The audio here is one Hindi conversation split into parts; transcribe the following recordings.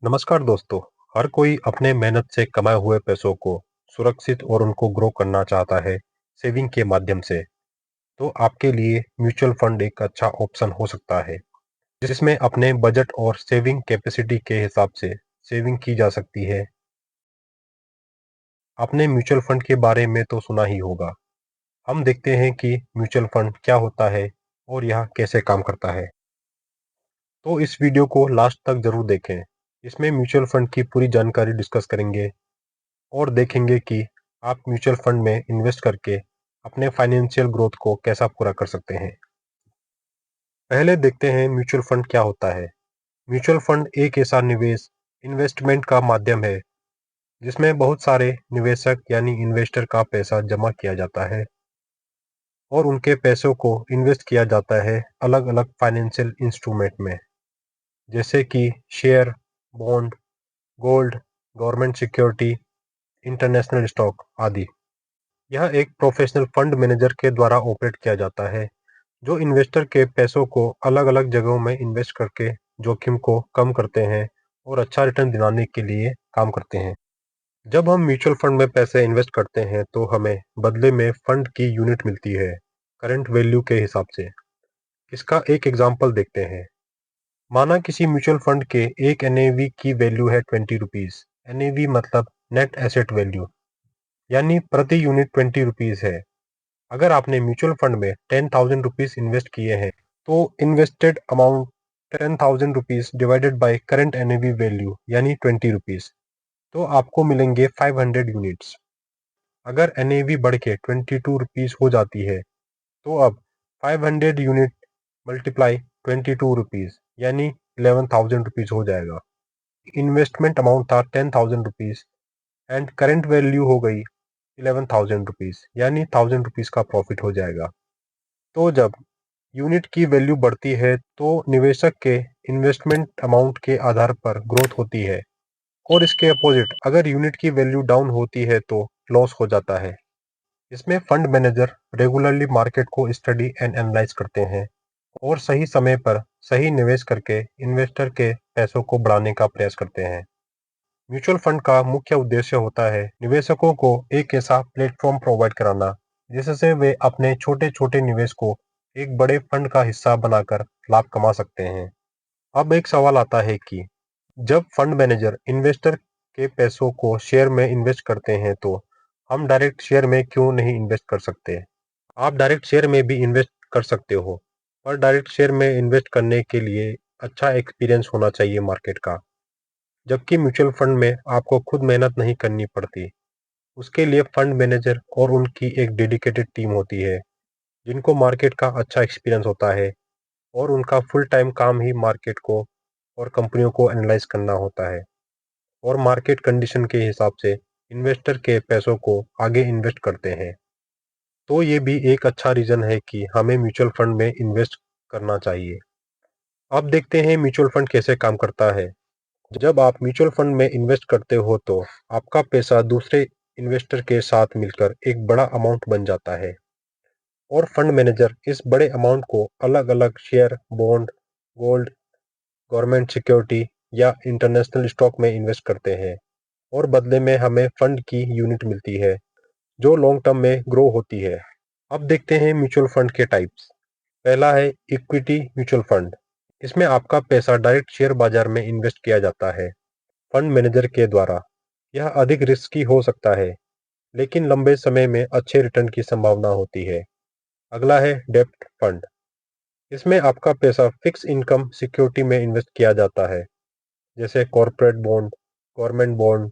नमस्कार दोस्तों। हर कोई अपने मेहनत से कमाए हुए पैसों को सुरक्षित और उनको ग्रो करना चाहता है सेविंग के माध्यम से। तो आपके लिए म्यूचुअल फंड एक अच्छा ऑप्शन हो सकता है जिसमें अपने बजट और सेविंग कैपेसिटी के हिसाब से सेविंग की जा सकती है। आपने म्यूचुअल फंड के बारे में तो सुना ही होगा। हम देखते हैं कि म्यूचुअल फंड क्या होता है और यह कैसे काम करता है। तो इस वीडियो को लास्ट तक जरूर देखें। इसमें म्यूचुअल फंड की पूरी जानकारी डिस्कस करेंगे और देखेंगे कि आप म्यूचुअल फंड में इन्वेस्ट करके अपने फाइनेंशियल ग्रोथ को कैसा पूरा कर सकते हैं। पहले देखते हैं म्यूचुअल फंड क्या होता है। म्यूचुअल फंड एक ऐसा निवेश इन्वेस्टमेंट का माध्यम है जिसमें बहुत सारे निवेशक यानी इन्वेस्टर का पैसा जमा किया जाता है और उनके पैसों को इन्वेस्ट किया जाता है अलग अलग फाइनेंशियल इंस्ट्रूमेंट में, जैसे कि share, bond, gold, government security, international stock आदि। यह एक प्रोफेशनल फंड मैनेजर के द्वारा ऑपरेट किया जाता है जो इन्वेस्टर के पैसों को अलग अलग जगहों में इन्वेस्ट करके जोखिम को कम करते हैं और अच्छा रिटर्न दिलाने के लिए काम करते हैं। जब हम म्यूचुअल फंड में पैसे इन्वेस्ट करते हैं तो हमें बदले में फंड की यूनिट मिलती है करंट वैल्यू के हिसाब से। इसका एक एग्जांपल देखते हैं। माना किसी म्यूचुअल फंड के एक एनएवी की वैल्यू है 20 रुपीज। एनएवी मतलब नेट एसेट वैल्यू, यानी प्रति यूनिट 20 रुपीज है। अगर आपने म्यूचुअल फंड में 10,000 रुपीज इन्वेस्ट किए हैं तो invested amount 10,000 rupees divided by current NAV value यानी 20 रुपीज, तो आपको मिलेंगे 500 यूनिट्स। अगर एनएवी बढ़ के 22 रुपीज हो जाती है तो अब 500 यूनिट मल्टीप्लाई 22 रुपीज यानी 11,000 रुपीज हो जाएगा। इन्वेस्टमेंट अमाउंट था 10,000 रुपीज एंड करेंट वैल्यू हो गई 11,000 रुपीज यानी 1,000 रुपीज का प्रॉफिट हो जाएगा। तो जब यूनिट की वैल्यू बढ़ती है तो निवेशक के इन्वेस्टमेंट अमाउंट के आधार पर ग्रोथ होती है और इसके अपोजिट अगर यूनिट की वैल्यू डाउन होती है तो लॉस हो जाता है। इसमें फंड मैनेजर रेगुलरली मार्केट को स्टडी एंड एनालाइज करते हैं और सही समय पर सही निवेश करके इन्वेस्टर के पैसों को बढ़ाने का प्रयास करते हैं। म्यूचुअल फंड का मुख्य उद्देश्य होता है निवेशकों को एक ऐसा प्लेटफॉर्म प्रोवाइड कराना जिससे वे अपने छोटे छोटे निवेश को एक बड़े फंड का हिस्सा बनाकर लाभ कमा सकते हैं। अब एक सवाल आता है कि जब फंड मैनेजर इन्वेस्टर के पैसों को शेयर में इन्वेस्ट करते हैं तो हम डायरेक्ट शेयर में क्यों नहीं इन्वेस्ट कर सकते। आप डायरेक्ट शेयर में भी इन्वेस्ट कर सकते हो, पर डायरेक्ट शेयर में इन्वेस्ट करने के लिए अच्छा एक्सपीरियंस होना चाहिए मार्केट का, जबकि म्यूचुअल फंड में आपको खुद मेहनत नहीं करनी पड़ती। उसके लिए फंड मैनेजर और उनकी एक डेडिकेटेड टीम होती है जिनको मार्केट का अच्छा एक्सपीरियंस होता है और उनका फुल टाइम काम ही मार्केट को और कंपनियों को एनालाइज करना होता है और मार्केट कंडीशन के हिसाब से इन्वेस्टर के पैसों को आगे इन्वेस्ट करते हैं। तो ये भी एक अच्छा रीजन है कि हमें म्यूचुअल फंड में इन्वेस्ट करना चाहिए। अब देखते हैं म्यूचुअल फंड कैसे काम करता है। जब आप म्यूचुअल फंड में इन्वेस्ट करते हो तो आपका पैसा दूसरे इन्वेस्टर के साथ मिलकर एक बड़ा अमाउंट बन जाता है और फंड मैनेजर इस बड़े अमाउंट को अलग अलग share, bond, gold, government security या इंटरनेशनल स्टॉक में इन्वेस्ट करते हैं और बदले में हमें फंड की यूनिट मिलती है जो लॉन्ग टर्म में ग्रो होती है। अब देखते हैं म्यूचुअल फंड के टाइप्स। पहला है इक्विटी म्यूचुअल फंड। इसमें आपका पैसा डायरेक्ट शेयर बाजार में इन्वेस्ट किया जाता है फंड मैनेजर के द्वारा। यह अधिक रिस्की हो सकता है लेकिन लंबे समय में अच्छे रिटर्न की संभावना होती है। अगला है डेब्ट फंड। इसमें आपका पैसा फिक्स इनकम सिक्योरिटी में इन्वेस्ट किया जाता है जैसे corporate bond, government bond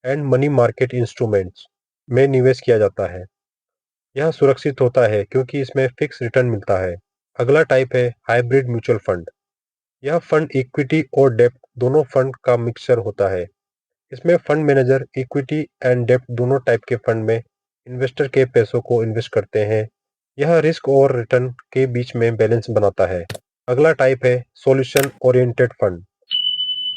and money market instruments में निवेश किया जाता है। यह सुरक्षित होता है क्योंकि इसमें फिक्स रिटर्न मिलता है। अगला टाइप है हाइब्रिड म्यूचुअल फंड। यह फंड इक्विटी और डेब्ट दोनों फंड का मिक्सचर होता है। इसमें फंड मैनेजर इक्विटी एंड डेब्ट दोनों टाइप के फंड में इन्वेस्टर के पैसों को इन्वेस्ट करते हैं। यह रिस्क और रिटर्न के बीच में बैलेंस बनाता है। अगला टाइप है सॉल्यूशन ओरिएंटेड फंड।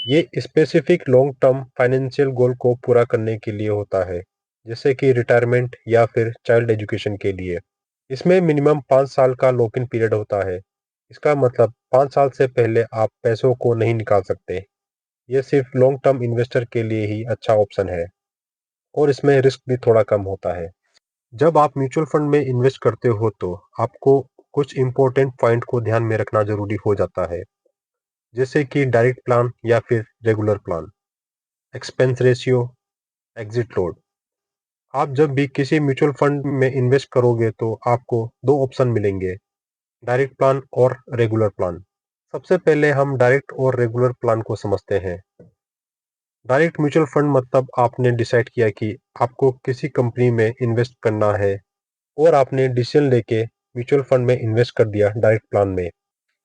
ये specific long term financial goal को पूरा करने के लिए होता है, जैसे कि रिटायरमेंट या फिर चाइल्ड एजुकेशन के लिए। इसमें मिनिमम 5 साल का लॉक इन पीरियड होता है। इसका मतलब 5 साल से पहले आप पैसों को नहीं निकाल सकते। ये सिर्फ लॉन्ग टर्म इन्वेस्टर के लिए ही अच्छा ऑप्शन है और इसमें रिस्क भी थोड़ा कम होता है। जब आप म्यूचुअल फंड में इन्वेस्ट करते हो तो आपको कुछ इंपॉर्टेंट पॉइंट को ध्यान में रखना जरूरी हो जाता है, जैसे कि डायरेक्ट प्लान या फिर regular plan, expense ratio, exit load. आप जब भी किसी म्यूचुअल फंड में इन्वेस्ट करोगे तो आपको दो ऑप्शन मिलेंगे, डायरेक्ट प्लान और रेगुलर प्लान। सबसे पहले हम डायरेक्ट और रेगुलर प्लान को समझते हैं। डायरेक्ट म्यूचुअल फंड मतलब आपने डिसाइड किया कि आपको किसी कंपनी में इन्वेस्ट करना है और आपने डिसीजन लेके म्यूचुअल फंड में इन्वेस्ट कर दिया डायरेक्ट प्लान में।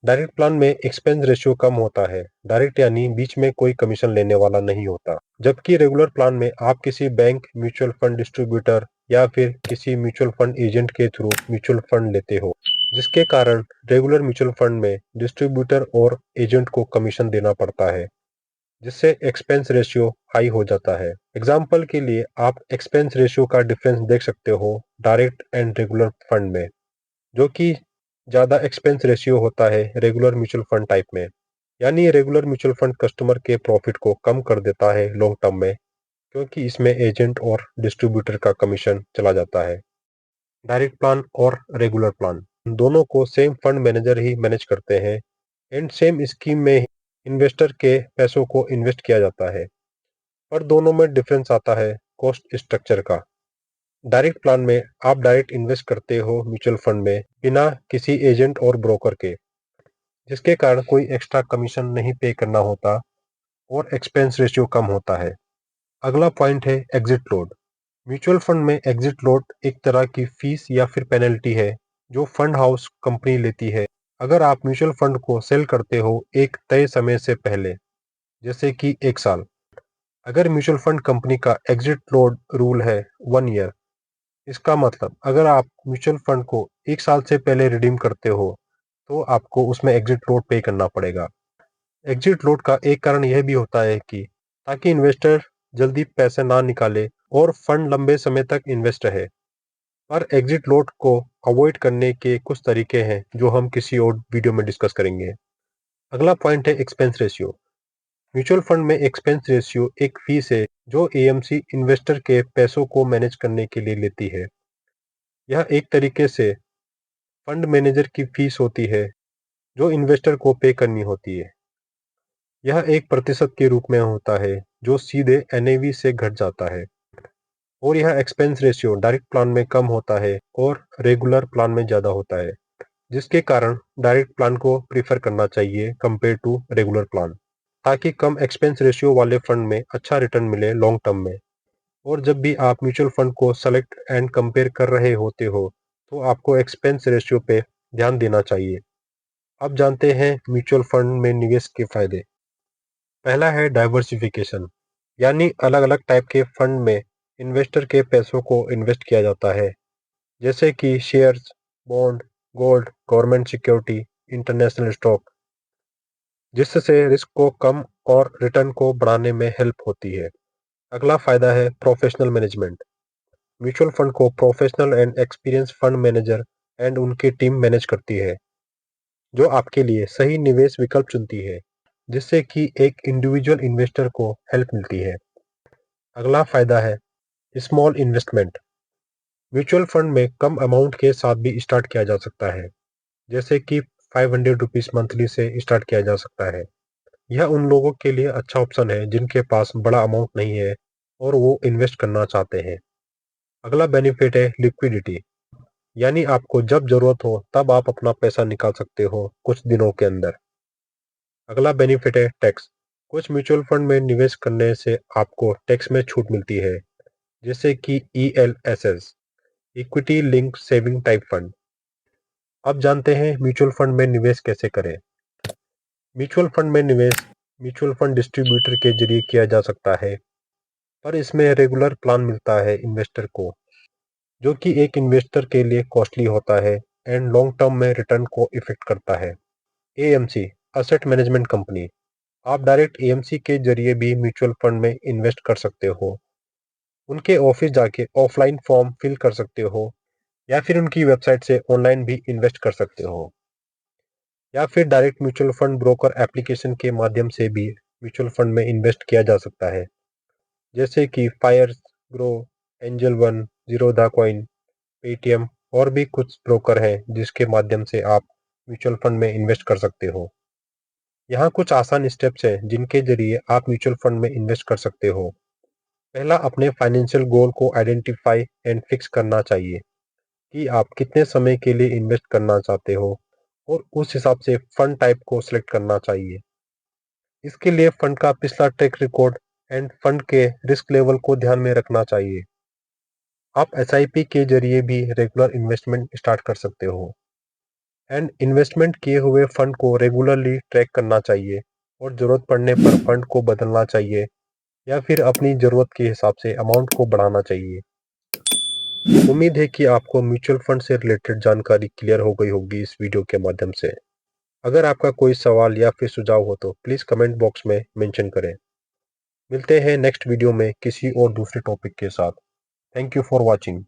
डायरेक्ट प्लान में एक्सपेंस रेशियो कम होता है, डायरेक्ट यानी बीच में कोई कमीशन लेने वाला नहीं होता। जबकि रेगुलर प्लान में आप किसी बैंक, म्यूचुअल फंड डिस्ट्रीब्यूटर या फिर किसी म्यूचुअल फंड एजेंट के थ्रू म्यूचुअल फंड लेते हो, जिसके कारण रेगुलर म्यूचुअल फंड में डिस्ट्रीब्यूटर और एजेंट को कमीशन देना पड़ता है, जिससे एक्सपेंस रेशियो हाई हो जाता है। एग्जाम्पल के लिए आप एक्सपेंस रेशियो का डिफरेंस देख सकते हो डायरेक्ट एंड रेगुलर फंड में, जो कि ज़्यादा एक्सपेंस रेशियो होता है रेगुलर म्यूचुअल फंड टाइप में। यानी रेगुलर म्यूचुअल फंड कस्टमर के प्रॉफिट को कम कर देता है लॉन्ग टर्म में, क्योंकि इसमें एजेंट और डिस्ट्रीब्यूटर का कमीशन चला जाता है। डायरेक्ट प्लान और रेगुलर प्लान दोनों को सेम फंड मैनेजर ही मैनेज करते हैं एंड सेम स्कीम में ही इन्वेस्टर के पैसों को इन्वेस्ट किया जाता है। पर दोनों में डिफरेंस आता है कॉस्ट स्ट्रक्चर का। डायरेक्ट प्लान में आप डायरेक्ट इन्वेस्ट करते हो म्यूचुअल फंड में बिना किसी एजेंट और ब्रोकर के, जिसके कारण कोई एक्स्ट्रा कमीशन नहीं पे करना होता और एक्सपेंस रेशियो कम होता है। अगला पॉइंट है एग्जिट लोड। म्यूचुअल फंड में एग्जिट लोड एक तरह की फीस या फिर पेनल्टी है जो फंड हाउस कंपनी लेती है अगर आप म्यूचुअल फंड को सेल करते हो एक तय समय से पहले, जैसे कि 1 साल। अगर म्यूचुअल फंड कंपनी का एग्जिट लोड रूल है 1 ईयर, इसका मतलब अगर आप म्यूचुअल फंड को 1 साल से पहले रिडीम करते हो तो आपको उसमें एग्जिट लोड पे करना पड़ेगा। एग्जिट लोड का एक कारण यह भी होता है कि ताकि इन्वेस्टर जल्दी पैसे ना निकाले और फंड लंबे समय तक इन्वेस्ट रहे। पर एग्जिट लोड को अवॉइड करने के कुछ तरीके हैं जो हम किसी और वीडियो में डिस्कस करेंगे। अगला पॉइंट है एक्सपेंस रेशियो। म्यूचुअल फंड में एक्सपेंस रेशियो एक फीस है जो एएमसी इन्वेस्टर के पैसों को मैनेज करने के लिए लेती है। यह एक तरीके से फंड मैनेजर की फीस होती है जो इन्वेस्टर को पे करनी होती है। यह 1% के रूप में होता है जो सीधे एनएवी से घट जाता है और यह एक्सपेंस रेशियो डायरेक्ट प्लान में कम होता है और रेगुलर प्लान में ज़्यादा होता है, जिसके कारण डायरेक्ट प्लान को प्रीफर करना चाहिए कंपेयर टू रेगुलर प्लान, ताकि कम एक्सपेंस रेशियो वाले फंड में अच्छा रिटर्न मिले लॉन्ग टर्म में। और जब भी आप म्यूचुअल फंड को सेलेक्ट एंड कंपेयर कर रहे होते हो तो आपको एक्सपेंस रेशियो पे ध्यान देना चाहिए। अब जानते हैं म्यूचुअल फंड में निवेश के फायदे। पहला है डाइवर्सिफिकेशन, यानी अलग अलग टाइप के फंड में इन्वेस्टर के पैसों को इन्वेस्ट किया जाता है, जैसे कि shares, bond, gold, government security, international stock, जिससे रिस्क को कम और रिटर्न को बढ़ाने में हेल्प होती है। अगला फायदा है प्रोफेशनल मैनेजमेंट। म्यूचुअल फंड को professional and experience fund manager and उनकी टीम मैनेज करती है, जो आपके लिए सही निवेश विकल्प चुनती है, जिससे कि एक इंडिविजुअल इन्वेस्टर को हेल्प मिलती है। अगला फायदा है स्मॉल इन्वेस्टमेंट। म्यूचुअल फंड में कम अमाउंट के साथ भी स्टार्ट किया जा सकता है, जैसे कि 500 रुपीज मंथली से स्टार्ट किया जा सकता है। यह उन लोगों के लिए अच्छा ऑप्शन है जिनके पास बड़ा अमाउंट नहीं है और वो इन्वेस्ट करना चाहते हैं। अगला बेनिफिट है लिक्विडिटी, यानी आपको जब जरूरत हो तब आप अपना पैसा निकाल सकते हो कुछ दिनों के अंदर। अगला बेनिफिट है टैक्स। कुछ म्यूचुअल फंड में निवेश करने से आपको टैक्स में छूट मिलती है, जैसे कि ELSS, equity link saving type fund. अब जानते हैं म्यूचुअल फंड में निवेश कैसे करें। म्यूचुअल फंड में निवेश म्यूचुअल फंड डिस्ट्रीब्यूटर के जरिए किया जा सकता है, पर इसमें रेगुलर प्लान मिलता है इन्वेस्टर को, जो कि एक इन्वेस्टर के लिए कॉस्टली होता है एंड लॉन्ग टर्म में रिटर्न को इफेक्ट करता है। AMC, asset management company. आप डायरेक्ट एएमसी के जरिए भी म्यूचुअल फंड में इन्वेस्ट कर सकते हो। उनके ऑफिस जाके ऑफलाइन फॉर्म फिल कर सकते हो या फिर उनकी वेबसाइट से ऑनलाइन भी इन्वेस्ट कर सकते हो, या फिर direct mutual fund broker application के माध्यम से भी म्यूचुअल फंड में इन्वेस्ट किया जा सकता है, जैसे कि fire, grow, angel one, Zerodha coin, Paytm और भी कुछ ब्रोकर हैं जिसके माध्यम से आप म्यूचुअल फंड में इन्वेस्ट कर सकते हो। यहाँ कुछ आसान स्टेप्स हैं जिनके जरिए आप म्यूचुअल फंड में इन्वेस्ट कर सकते हो। पहला, अपने फाइनेंशियल गोल को आइडेंटिफाई एंड फिक्स करना चाहिए कि आप कितने समय के लिए इन्वेस्ट करना चाहते हो और उस हिसाब से फंड टाइप को सिलेक्ट करना चाहिए। इसके लिए फंड का पिछला ट्रैक रिकॉर्ड एंड फंड के रिस्क लेवल को ध्यान में रखना चाहिए। आप एसआईपी के जरिए भी रेगुलर इन्वेस्टमेंट स्टार्ट कर सकते हो एंड इन्वेस्टमेंट किए हुए फंड को रेगुलरली ट्रैक करना चाहिए और जरूरत पड़ने पर फंड को बदलना चाहिए या फिर अपनी जरूरत के हिसाब से अमाउंट को बढ़ाना चाहिए। उम्मीद है कि आपको म्यूचुअल फंड से रिलेटेड जानकारी क्लियर हो गई होगी इस वीडियो के माध्यम से। अगर आपका कोई सवाल या फिर सुझाव हो तो प्लीज़ कमेंट बॉक्स में मेंशन करें। मिलते हैं नेक्स्ट वीडियो में किसी और दूसरे टॉपिक के साथ। Thank you for watching.